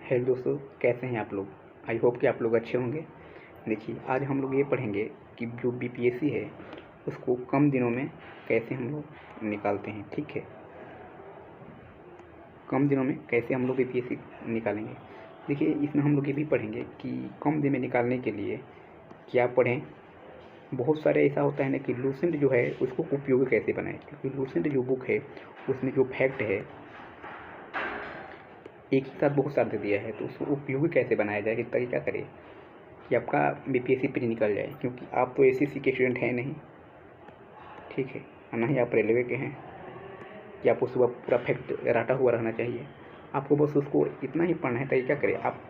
Hello दोस्तों, कैसे हैं आप लोग। आई होप कि आप लोग अच्छे होंगे। देखिए, आज हम लोग ये पढ़ेंगे कि जो बीपीएससी है उसको कम दिनों में कैसे हम लोग निकालते हैं। ठीक है, कम दिनों में कैसे हम लोग बीपीएससी निकालेंगे। देखिए, इसमें हम लोग ये भी पढ़ेंगे कि कम दिन में निकालने के लिए क्या पढ़ें। बहुत सारे ऐसा होता है ना कि लूसेंट जो है उसको उपयोगी कैसे बनाएं, क्योंकि लूसेंट जो बुक है उसमें जो फैक्ट है एक ही साथ बहुत सारा दे दिया है, तो उसको उपयोगी कैसे बनाया जाए, किस तरीका करें कि आपका बीपीएससी प्री निकल जाए। क्योंकि आप तो एसएससी के स्टूडेंट हैं नहीं, ठीक है, और ना ही आप रेलवे के हैं कि आपको सुबह पूरा फैक्ट रटा हुआ रहना चाहिए। आपको बस उसको इतना ही पढ़ना है, तरीका करें आप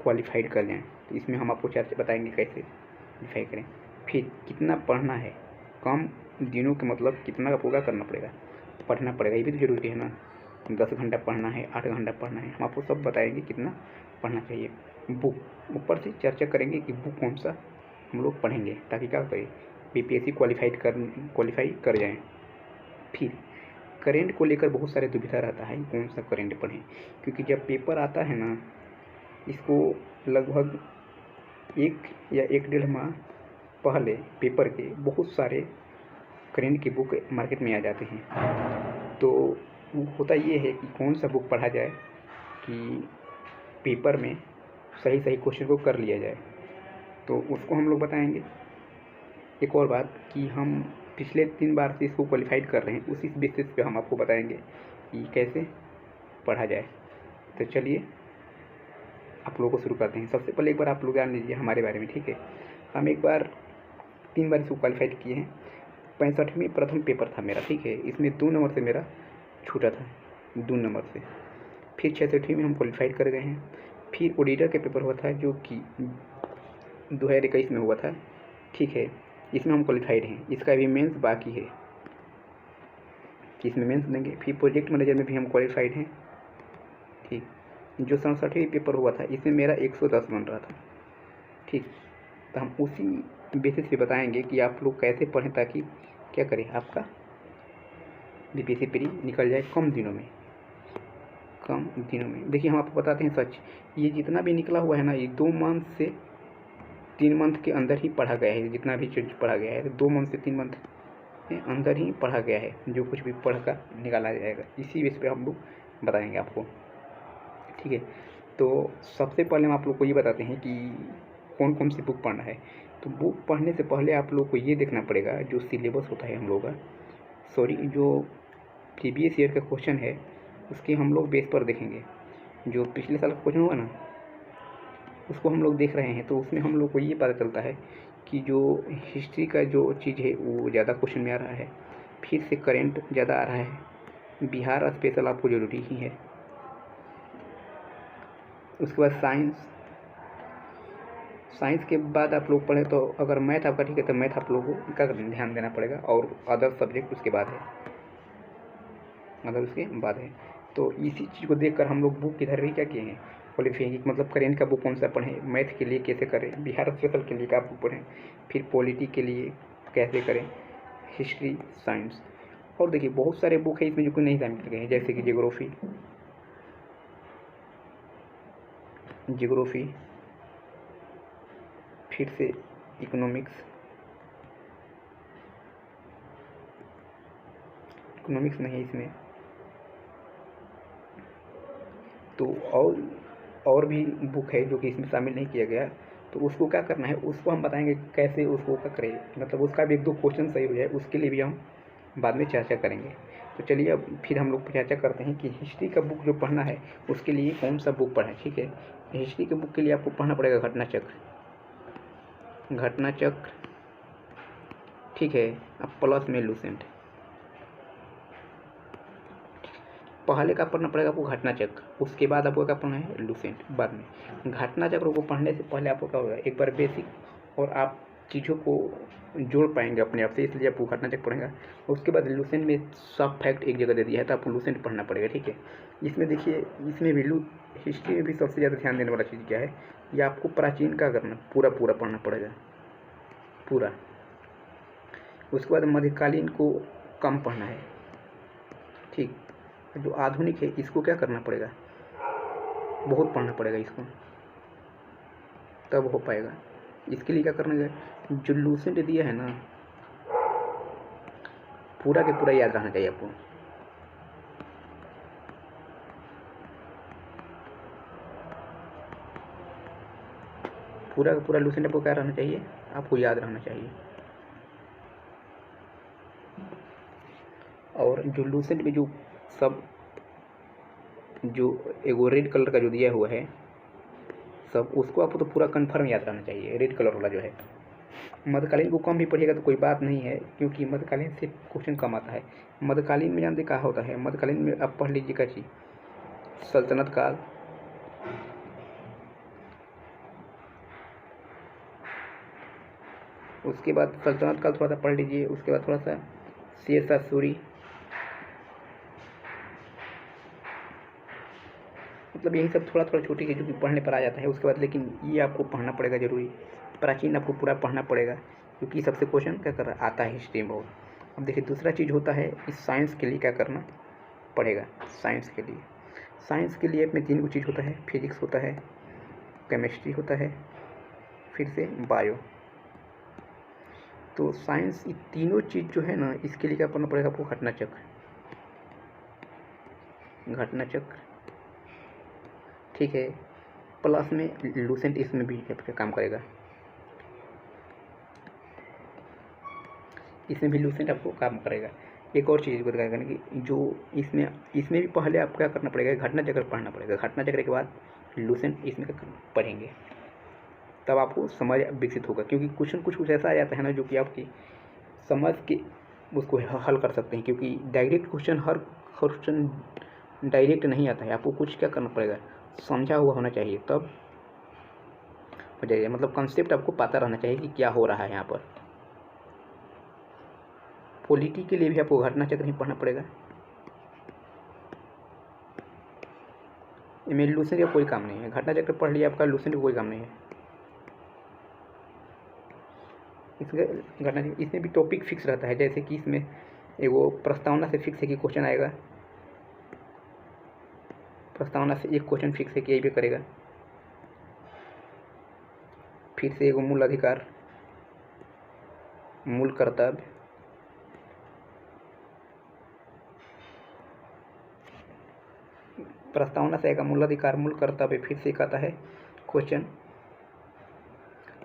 क्वालिफाइड कर जाएँ। तो इसमें हम आपको चर्चा बताएंगे कैसे क्वालिफाई करें। फिर कितना पढ़ना है, कम दिनों के मतलब कितना का पूरा करना पड़ेगा, पढ़ना पड़ेगा, ये भी तो ज़रूरी है ना। 10 घंटा पढ़ना है, 8 घंटा पढ़ना है, हम आपको सब बताएंगे कितना पढ़ना चाहिए। बुक ऊपर से चर्चा करेंगे कि बुक कौन सा हम लोग पढ़ेंगे ताकि क्या करें, बीपीएससी क्वालिफाई कर जाएँ। फिर करेंट को लेकर बहुत सारे दुविधा रहता है, कौन सा करेंट पढ़ें, क्योंकि जब पेपर आता है ना, इसको लगभग 1 या 1 डेढ़ माह पहले पेपर के बहुत सारे करेंट की बुक मार्केट में आ जाते हैं। तो होता ये है कि कौन सा बुक पढ़ा जाए कि पेपर में सही सही क्वेश्चन को कर लिया जाए, तो उसको हम लोग बताएंगे। एक और बात कि हम पिछले 3 बार से इसको क्वालिफाइड कर रहे हैं, उसी बेसिस पे हम आपको बताएंगे कि कैसे पढ़ा जाए। तो चलिए आप लोगों को शुरू करते हैं। सबसे पहले एक बार आप लोग जान लीजिए हमारे बारे में, ठीक है। हम एक बार 3 बार इसको क्वालिफाइड किए हैं। 65वीं प्रथम पेपर था मेरा, ठीक है, इसमें 2 नंबर से मेरा छूटा था, 2 नंबर से। फिर 66वीं में हम क्वालिफाइड कर गए हैं। फिर ऑडिटर के पेपर हुआ था जो कि 2021 में हुआ था, ठीक है, इसमें हम क्वालिफाइड हैं। इसका भी मेंस बाकी है कि इसमें मेंस देंगे। फिर प्रोजेक्ट मैनेजर में भी हम क्वालिफाइड हैं, ठीक। जो 67वीं पेपर हुआ था इसमें मेरा 110 बन रहा था, ठीक। तो हम उसी बेसिस पे बताएंगे कि आप लोग कैसे पढ़ें ताकि क्या करें, आपका बीपीएससी प्री निकल जाए कम दिनों में। कम दिनों में देखिए, हम आपको बताते हैं सच, ये जितना भी निकला हुआ है ना, ये 2 मंथ से 3 मंथ के अंदर ही पढ़ा गया है। जितना भी चीज़ पढ़ा गया है 2 मंथ से 3 मंथ के अंदर ही पढ़ा गया है। जो कुछ भी पढ़ कर निकाला जाएगा, इसी बेस पे हम लोग बताएंगे आपको, ठीक है। तो सबसे पहले हम आप लोग को ये बताते हैं कि कौन कौन सी बुक पढ़ना है। तो बुक पढ़ने से पहले आप लोग को ये देखना पड़ेगा जो सिलेबस होता है हम लोग का, जो प्रीवियस ईयर का क्वेश्चन है उसके हम लोग बेस पर देखेंगे। जो पिछले साल का क्वेश्चन हुआ ना, उसको हम लोग देख रहे हैं, तो उसमें हम लोग को ये पता चलता है कि जो हिस्ट्री का जो चीज़ है वो ज़्यादा क्वेश्चन में आ रहा है। फिर से करेंट ज़्यादा आ रहा है, बिहार स्पेशल आपको ज़रूरी ही है। उसके बाद साइंस के बाद आप लोग पढ़ें, तो अगर मैथ आपका ठीक है तो मैथ आप लोगों को का ध्यान देना पड़ेगा, और अदर सब्जेक्ट उसके बाद है। तो इसी चीज़ को देखकर हम लोग बुक इधर भी क्या किए हैं, क्वालिफाई, मतलब करेंट का बुक कौन सा पढ़ें, मैथ के लिए कैसे करें, बिहार स्पेशल के लिए क्या बुक पढ़ें, फिर पॉलिटी के लिए कैसे करें, हिस्ट्री, साइंस। और देखिए बहुत सारे बुक है इसमें जो कि नहीं शामिल गए हैं, जैसे कि जियोग्राफी, फिर से इकोनॉमिक्स नहीं है इसमें। तो और भी बुक है जो कि इसमें शामिल नहीं किया गया, तो उसको क्या करना है, उसको हम बताएंगे कैसे उसको क्या करें, मतलब उसका भी 1-2 क्वेश्चन सही हो जाए, उसके लिए भी हम बाद में चर्चा करेंगे। तो चलिए अब फिर हम लोग चर्चा करते हैं कि हिस्ट्री का बुक जो पढ़ना है उसके लिए कौन सा बुक पढ़ें, ठीक है। हिस्ट्री के बुक के लिए आपको पढ़ना पड़ेगा घटना चक्र, ठीक है, अब प्लस में लूसेंट। पहले का पढ़ना पड़ेगा आपको घटना चक्र, उसके बाद आपको क्या पढ़ना है, लूसेंट बाद में। घटना चक्र को पढ़ने से पहले आपको क्या होगा, एक बार बेसिक और आप चीज़ों को जोड़ पाएंगे अपने आप से, इसलिए आपको घटना चक्र पढ़ेगा। उसके बाद लूसेंट में सब फैक्ट एक जगह दे दिया है, तो आपको लूसेंट पढ़ना पड़ेगा, ठीक है। इसमें देखिए, इसमें भी हिस्ट्री में भी सबसे ज़्यादा ध्यान देने वाला चीज़ क्या है, ये आपको प्राचीन का करना पूरा पढ़ना पड़ेगा पूरा। उसके बाद मध्यकालीन को कम पढ़ना है, ठीक। जो आधुनिक है इसको क्या करना पड़ेगा, बहुत पढ़ना पड़ेगा इसको, तब हो पाएगा। इसके लिए क्या करना है, जो लूसेंट दिया है ना पूरा के पूरा याद रहना चाहिए आपको। पूरा का पूरा लूसेंट आपको क्या रहना चाहिए, आपको याद रहना चाहिए। और जो लूसेंट में जो सब जो एगो रेड कलर का जो दिया हुआ है सब, उसको आपको तो पूरा कन्फर्म याद रहना चाहिए। रेड कलर वाला जो है, मध्यकालीन को कम भी पढ़िएगा तो कोई बात नहीं है, क्योंकि मध्यकालीन से क्वेश्चन कम आता है। मध्यकालीन में जानते कहा होता है, मध्यकालीन में आप पढ़ लीजिए क्या चीज़, सल्तनत काल, उसके बाद सल्तनत काल थोड़ा सा पढ़ लीजिए, उसके बाद थोड़ा सा शेरशाह सूरी, मतलब यही सब थोड़ा थोड़ा छोटी चीज़ों की पढ़ने पर आ जाता है। उसके बाद लेकिन ये आपको पढ़ना पड़ेगा जरूरी, प्राचीन आपको पूरा पढ़ना पड़ेगा, क्योंकि सबसे क्वेश्चन क्या कर रहा आता है हिस्ट्री में बहुत। अब देखिए दूसरा चीज़ होता है इस साइंस के लिए क्या करना पड़ेगा। साइंस के लिए अपने 3 चीज़ होता है, फिजिक्स होता है, केमिस्ट्री होता है, फिर से बायो। तो साइंस ये तीनों चीज़ जो है ना, इसके लिए क्या पढ़ना पड़ेगा आपको, घटना चक्र, ठीक है। प्लस में लूसेंट इसमें भी काम करेगा, इसमें भी लूसेंट आपको काम करेगा। एक और चीज़ बताएगा कि जो इसमें भी पहले आपको क्या करना पड़ेगा, घटना चक्र पढ़ना पड़ेगा। घटना चक्र के बाद लूसेंट इसमें पढ़ेंगे, तब आपको समझ विकसित होगा। क्योंकि कुछ ऐसा आ जाता है ना जो कि आपकी समझ के उसको हल कर सकते हैं, क्योंकि डायरेक्ट क्वेश्चन हर क्वेश्चन डायरेक्ट नहीं आता है। आपको कुछ क्या करना पड़ेगा, समझा हुआ होना चाहिए, तब हो जाएगा। मतलब कंसेप्ट आपको पता रहना चाहिए कि क्या हो रहा है यहाँ पर। पॉलिटी के लिए भी आपको घटना चक्र ही पढ़ना पड़ेगा। इनमें लूसेंट का कोई काम नहीं है, घटना चक्र पढ़ लिया आपका, लूसेंट का कोई काम नहीं है। इसमें भी टॉपिक फिक्स रहता है, जैसे कि इसमें एगो प्रस्तावना से फिक्स है कि क्वेश्चन आएगा, प्रस्तावना से एक क्वेश्चन फिक्स है कि यही भी करेगा। फिर से एगो मूल अधिकार, मूल कर्तव्य, प्रस्तावना से आएगा मूल अधिकार, मूल कर्तव्य। फिर से एक आता है क्वेश्चन,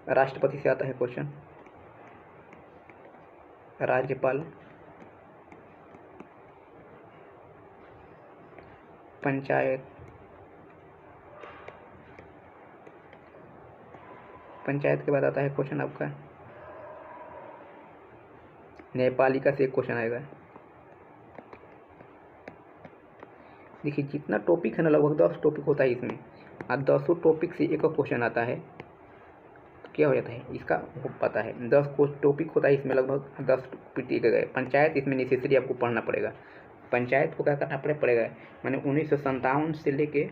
राष्ट्रपति से आता है क्वेश्चन, राज्यपाल, पंचायत के बाद आता है क्वेश्चन आपका न्यायपालिका से एक क्वेश्चन आएगा। देखिए जितना टॉपिक है ना, लगभग 10 टॉपिक होता है इसमें, और 10 टॉपिक से एक क्वेश्चन आता है, तो क्या हो जाता है इसका वो पता है। 10 टॉपिक होता है इसमें, लगभग 10 टॉपिक गए। पंचायत इसमें नेसेसरी आपको पढ़ना पड़ेगा। पंचायत को क्या करना पड़ेगा, मैंने 1957 से लेके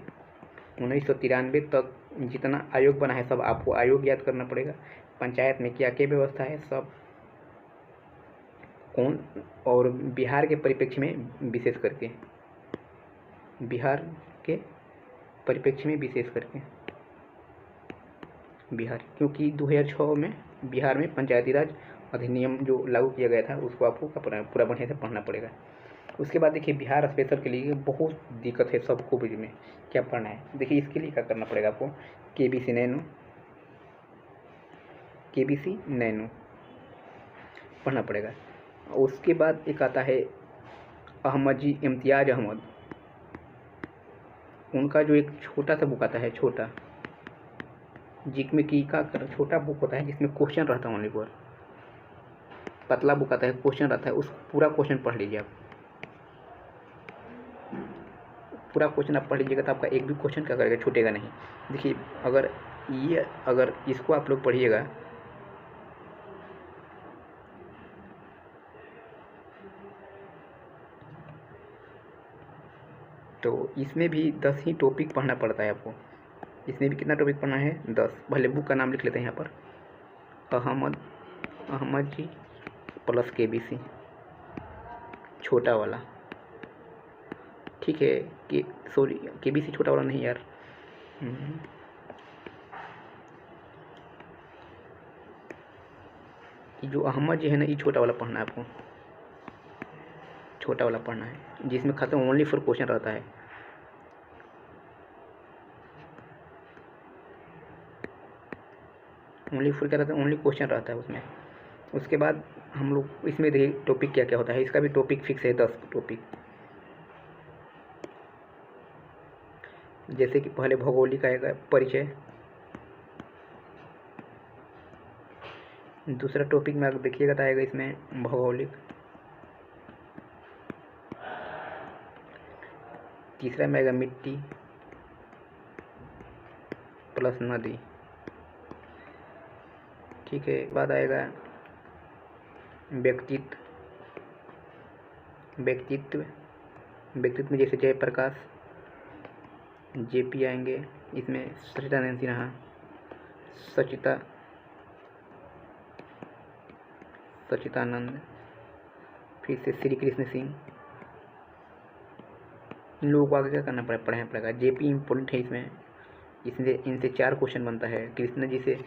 1993 तक जितना आयोग बना है सब आपको आयोग याद करना पड़ेगा। पंचायत में क्या क्या व्यवस्था है सब, कौन, और बिहार के परिप्रेक्ष्य में विशेष करके, बिहार के परिप्रेक्ष्य में विशेष करके बिहार, क्योंकि 2006 में बिहार में पंचायती राज अधिनियम जो लागू किया गया था उसको आपको पूरा बढ़िया से पढ़ना पड़ेगा। उसके बाद देखिए बिहार स्पेशल के लिए बहुत दिक्कत है सबको बीच में क्या पढ़ना है। देखिए इसके लिए क्या करना पड़ेगा आपको, केबीसी नैनो पढ़ना पड़ेगा। उसके बाद एक आता है अहमद जी इम्तियाज़ अहमद, उनका जो एक छोटा सा बुक आता है, छोटा जिसमें की का छोटा बुक होता है जिसमें क्वेश्चन रहता है ओनली पर, पतला बुक आता है क्वेश्चन रहता है, उस पूरा क्वेश्चन पढ़ लीजिए आप। पूरा क्वेश्चन आप पढ़ लीजिएगा तो आपका एक भी क्वेश्चन क्या करेगा, छूटेगा नहीं। देखिए अगर इसको आप लोग पढ़िएगा तो इसमें भी 10 ही टॉपिक पढ़ना पड़ता है आपको। इसमें भी कितना टॉपिक पढ़ना है, 10। भले बुक का नाम लिख लेते हैं यहाँ पर, अहमद जी प्लस केबीसी छोटा वाला, ठीक है। केबीसी छोटा वाला नहीं यार, जो अहमद जी है ना, ये छोटा वाला पढ़ना है आपको, छोटा वाला पढ़ना है जिसमें खत्म ओनली फॉर क्वेश्चन रहता है। ओनली फॉर क्या रहता है, ओनली क्वेश्चन रहता है उसमें। उसके बाद हम लोग इसमें देखिए टॉपिक क्या क्या होता है, इसका भी टॉपिक फिक्स है 10 टॉपिक। जैसे कि पहले भौगोलिक आएगा परिचय, दूसरा टॉपिक में अगर देखिएगा तो आएगा इसमें भौगोलिक, तीसरा में आएगा मिट्टी प्लस नदी, ठीक है। बाद आएगा व्यक्तित्व, व्यक्तित्व में जैसे जयप्रकाश, जेपी आएंगे, इसमें सचिदानंद सिन्हा, सचिदानंद, फिर से श्री कृष्ण सिंह। इन लोगों को आगे क्या करना पढ़ना पड़ेगा। जेपी इम्पोर्टेंट है इसमें, इनसे 4 क्वेश्चन बनता है। कृष्णा जी से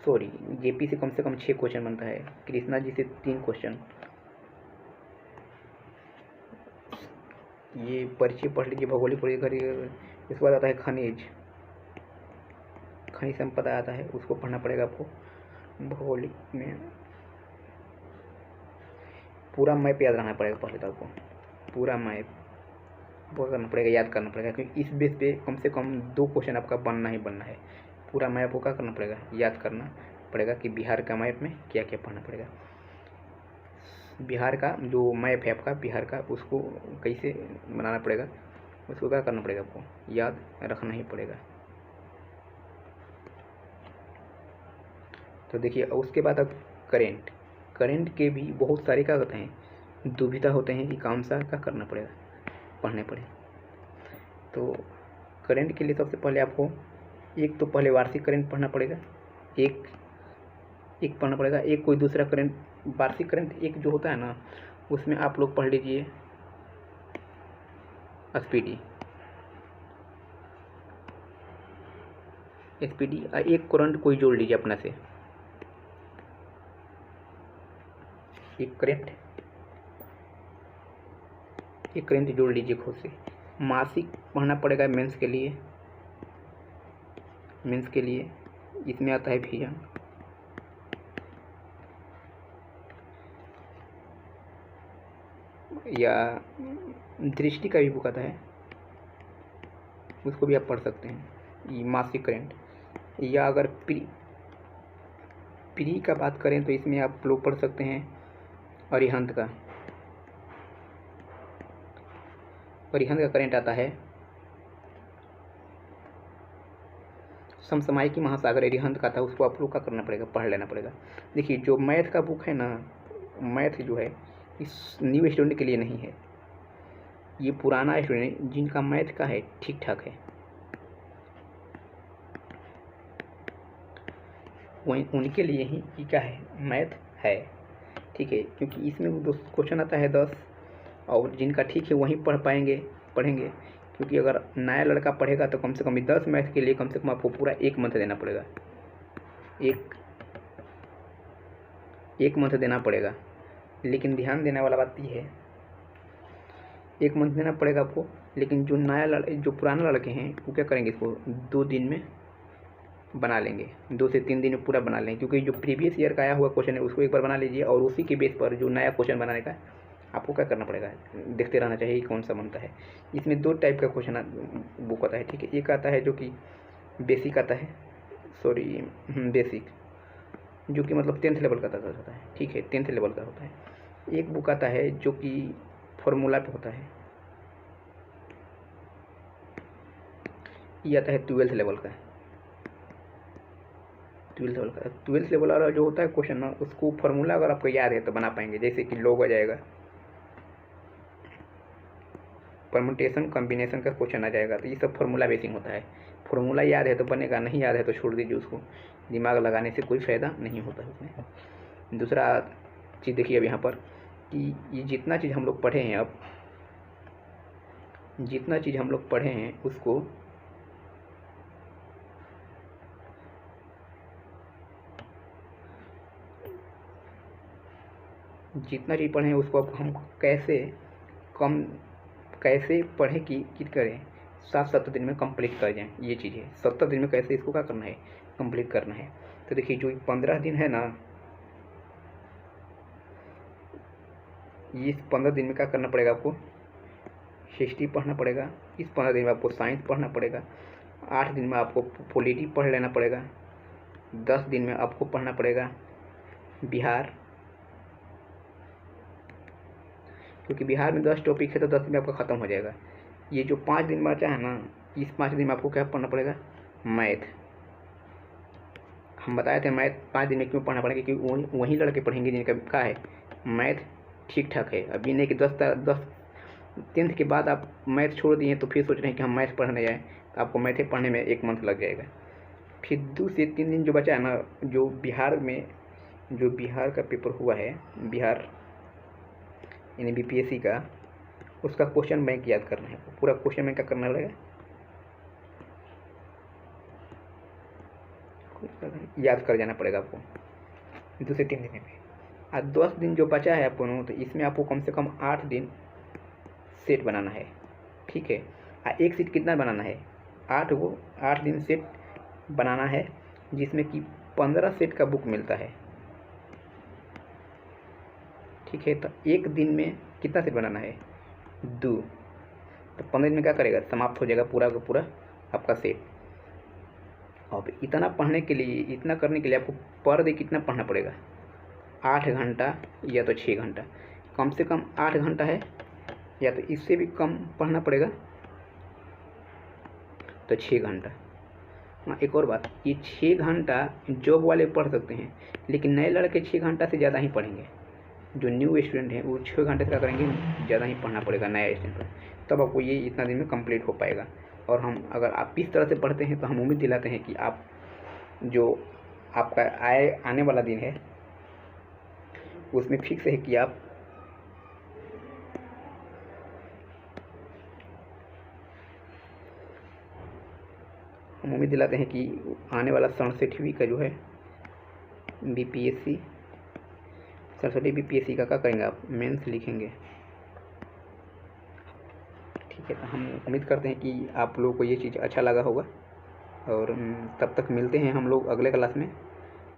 जेपी से कम 6 क्वेश्चन बनता है, कृष्णा जी से 3 क्वेश्चन। ये परिचय पढ़ लीजिए, भौगोलिक पढ़िए। इसके बाद आता है खनिज संपदा आता है, उसको पढ़ना पड़ेगा आपको। भौगोलिक में पूरा मैप याद रखना पड़ेगा पहले तो आपको, पूरा मैप वो करना पड़ेगा, याद करना पड़ेगा, क्योंकि इस बेस पे कम से कम 2 क्वेश्चन आपका बनना ही बनना है। पूरा मैप को क्या करना पड़ेगा, याद करना पड़ेगा कि बिहार का मैप में क्या क्या पढ़ना पड़ेगा। बिहार का जो मैप है आपका बिहार का, उसको कैसे बनाना पड़ेगा, उसको क्या करना पड़ेगा, आपको याद रखना ही पड़ेगा। तो देखिए उसके बाद अब करेंट के भी बहुत सारे क्या होते हैं, दुविधा होते हैं कि कौन सा क्या करना पड़ेगा, पढ़ने पड़े। तो करेंट के लिए सबसे पहले आपको एक तो पहले वार्षिक करेंट पढ़ना पड़ेगा, एक पढ़ना पड़ेगा। एक कोई दूसरा करेंट, वार्षिक करेंट एक जो होता है ना, उसमें आप लोग पढ़ लीजिए स्पीडी, एक करंट कोई जोड़ लीजिए अपना से, एक करंट जोड़ लीजिए खुद से। मासिक पढ़ना पड़ेगा मेंस के लिए, इसमें आता है विजन, या दृष्टि का भी बुक आता है, उसको भी आप पढ़ सकते हैं, ये मासिक करंट। या अगर प्री का बात करें तो इसमें आप लोग पढ़ सकते हैं अरिहंत का करंट आता है। समसामयिकी महासागर अरिहंत का था, उसको आप लोग का करना पड़ेगा, पढ़ लेना पड़ेगा। देखिए जो मैथ का बुक है ना, मैथ जो है इस न्यू स्टूडेंट के लिए नहीं है, ये पुराना स्टूडेंट जिनका मैथ का है ठीक ठाक है, वही उनके लिए ही ये क्या है, मैथ है, ठीक है। क्योंकि इसमें 2 क्वेश्चन आता है 10, और जिनका ठीक है वहीं पढ़ेंगे। क्योंकि अगर नया लड़का पढ़ेगा तो कम से कम 10 मैथ के लिए कम से कम आपको पूरा 1 मंथ देना पड़ेगा, एक मंथ देना पड़ेगा। लेकिन ध्यान देने वाला बात ये है, 1 मंथ देना पड़ेगा आपको, लेकिन जो पुराना लड़के हैं वो क्या करेंगे, इसको 2 दिन में बना लेंगे, 2 से 3 दिन में पूरा बना लेंगे। क्योंकि जो प्रीवियस ईयर का आया हुआ क्वेश्चन है उसको एक बार बना लीजिए, और उसी के बेस पर जो नया क्वेश्चन बनाने का आपको क्या करना पड़ेगा, देखते रहना चाहिए कौन सा बनता है। इसमें 2 टाइप का क्वेश्चन बुक आता है, ठीक है। एक आता है जो कि बेसिक आता है, बेसिक जो कि मतलब 10th लेवल का होता है, ठीक है, 10th लेवल का होता है। एक बुक आता है जो कि फॉर्मूला पे होता है, ये आता है 12th लेवल का। 12th लेवल वाला जो होता है क्वेश्चन ना, उसको फॉर्मूला अगर आपको याद है तो बना पाएंगे। जैसे कि लोग आ जाएगा, परम्यूटेशन कॉम्बिनेशन का क्वेश्चन आ जाएगा, तो ये सब फॉर्मूला बेसिंग होता है। फॉर्मूला याद है तो बनेगा, नहीं याद है तो छोड़ दीजिए, उसको दिमाग लगाने से कोई फ़ायदा नहीं होता है उसमें। दूसरा चीज़ देखिए अब यहाँ पर कि ये जितना चीज़ हम लोग पढ़े हैं उसको जितना चीज़ पढ़ें उसको अब हम कैसे पढ़ें कि करें 60-70 दिन में कंप्लीट कर जाएं। ये चीज़ है 70 दिन में कैसे इसको क्या करना है, कंप्लीट करना है। तो देखिए जो 15 दिन है ना, इस 15 दिन में क्या करना पड़ेगा आपको, हिस्ट्री पढ़ना पड़ेगा। इस 15 दिन में आपको साइंस पढ़ना पड़ेगा। 8 दिन में आपको पॉलिटी पढ़ लेना पड़ेगा। 10 दिन में आपको पढ़ना पड़ेगा बिहार, क्योंकि बिहार में 10 टॉपिक है तो 10 दिन में आपका ख़त्म हो जाएगा। ये जो 5 दिन बचा है ना, इस 5 दिन में आपको क्या पढ़ना पड़ेगा, मैथ। हम बताए थे मैथ 5 दिन में क्यों पढ़ना पड़ेगा, क्योंकि वही लड़के पढ़ेंगे जिनका क्या है मैथ ठीक ठाक है। अभी नहीं कि 10th के बाद आप मैथ छोड़ दिए तो फिर सोच रहे हैं कि हम मैथ पढ़ने जाएँ, तो आपको मैथ पढ़ने में 1 मंथ लग जाएगा। फिर 2 से 3 दिन जो बचा है ना, जो बिहार का पेपर हुआ है, बिहार यानी बीपीएससी का, उसका क्वेश्चन बैंक याद करना है। पूरा क्वेश्चन बैंक क्या करना पड़ेगा, याद कर जाना पड़ेगा आपको 2 से 3 दिन में। और 10 दिन जो बचा है आपको, तो इसमें आपको कम से कम 8 दिन सेट बनाना है, ठीक है। और एक सेट कितना बनाना है, 8 दिन सेट बनाना है, जिसमें कि 15 सेट का बुक मिलता है, ठीक है। तो एक दिन में कितना सेट बनाना है, 2। तो 15 दिन में क्या करेगा, समाप्त हो जाएगा पूरा का पूरा आपका सेट। अब इतना करने के लिए आपको पर डे कितना पढ़ना पड़ेगा, 8 घंटा या तो 6 घंटा। कम से कम 8 घंटा है, या तो इससे भी कम पढ़ना पड़ेगा तो 6 घंटा। हाँ, एक और बात, ये 6 घंटा जॉब वाले पढ़ सकते हैं, लेकिन नए लड़के 6 घंटा से ज़्यादा ही पढ़ेंगे। जो न्यू स्टूडेंट हैं वो 6 घंटे से क्या करेंगे, ज़्यादा ही पढ़ना पड़ेगा नया स्टूडेंट पर, तब आपको ये इतना दिन में कंप्लीट हो पाएगा। और अगर आप इस तरह से पढ़ते हैं तो हम उम्मीद दिलाते हैं कि आप जो आपका आने वाला दिन है उसमें फिक्स है कि आप हम उम्मीद दिलाते हैं कि आने वाला 67वीं का जो है बीपीएससी 67 बीपीएससी का क्या करेंगे आप, मेंस लिखेंगे, ठीक है। तो हम उम्मीद करते हैं कि आप लोगों को ये चीज़ अच्छा लगा होगा, और तब तक मिलते हैं हम लोग अगले क्लास में।